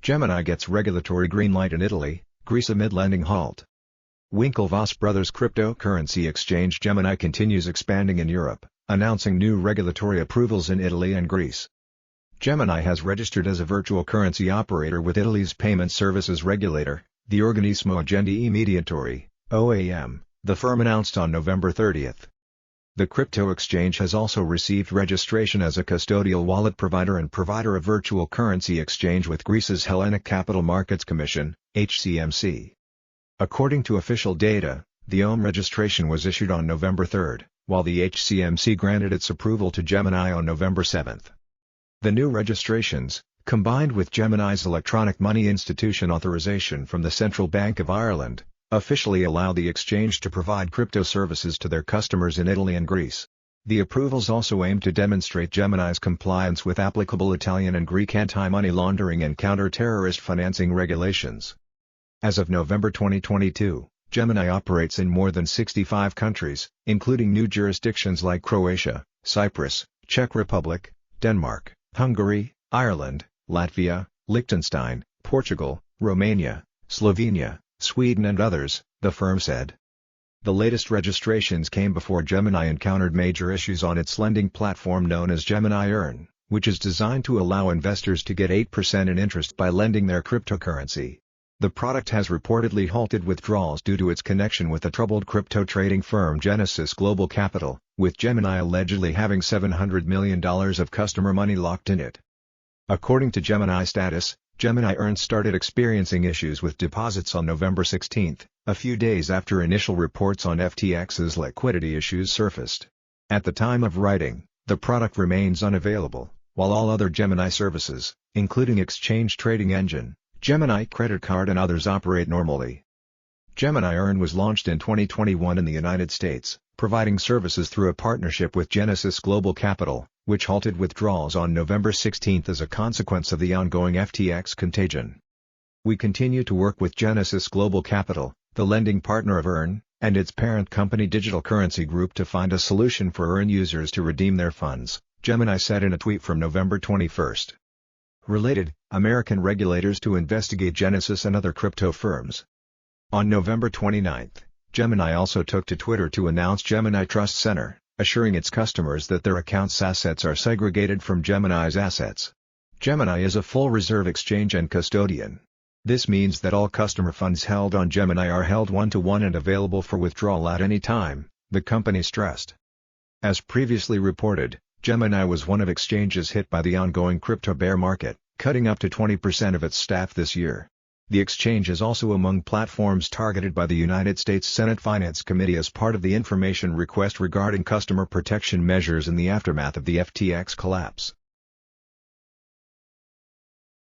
Gemini gets regulatory green light in Italy, Greece amid lending halt. Winklevoss Brothers cryptocurrency exchange Gemini continues expanding in Europe, announcing new regulatory approvals in Italy and Greece. Gemini has registered as a virtual currency operator with Italy's payment services regulator, the Organismo Agenti E Mediatori, OAM, the firm announced on November 30. The crypto exchange has also received registration as a custodial wallet provider and provider of virtual currency exchange with Greece's Hellenic Capital Markets Commission, HCMC. According to official data, the OAM registration was issued on November 3, while the HCMC granted its approval to Gemini on November 7. The new registrations, combined with Gemini's electronic money institution authorization from the Central Bank of Ireland, officially allow the exchange to provide crypto services to their customers in Italy and Greece. The approvals also aim to demonstrate Gemini's compliance with applicable Italian and Greek anti-money laundering and counter-terrorist financing regulations. As of November 2022, Gemini operates in more than 65 countries, including new jurisdictions like Croatia, Cyprus, Czech Republic, Denmark, Hungary, Ireland, Latvia, Liechtenstein, Portugal, Romania, Slovenia, Sweden and others, the firm said. The latest registrations came before Gemini encountered major issues on its lending platform known as Gemini Earn, which is designed to allow investors to get 8% in interest by lending their cryptocurrency. The product has reportedly halted withdrawals due to its connection with the troubled crypto trading firm Genesis Global Capital, with Gemini allegedly having $700 million of customer money locked in it. According to Gemini Status, Gemini Earn started experiencing issues with deposits on November 16, a few days after initial reports on FTX's liquidity issues surfaced. At the time of writing, the product remains unavailable, while all other Gemini services, including Exchange Trading Engine, Gemini Credit Card and others operate normally. Gemini Earn was launched in 2021 in the United States, providing services through a partnership with Genesis Global Capital, which halted withdrawals on November 16 as a consequence of the ongoing FTX contagion. We continue to work with Genesis Global Capital, the lending partner of Earn, and its parent company Digital Currency Group to find a solution for Earn users to redeem their funds, Gemini said in a tweet from November 21. Related, American regulators to investigate Genesis and other crypto firms. On November 29, Gemini also took to Twitter to announce Gemini Trust Center, assuring its customers that their accounts' assets are segregated from Gemini's assets. Gemini is a full reserve exchange and custodian. This means that all customer funds held on Gemini are held one-to-one and available for withdrawal at any time, the company stressed. As previously reported, Gemini was one of exchanges hit by the ongoing crypto bear market, cutting up to 20% of its staff this year. The exchange is also among platforms targeted by the United States Senate Finance Committee as part of the information request regarding customer protection measures in the aftermath of the FTX collapse.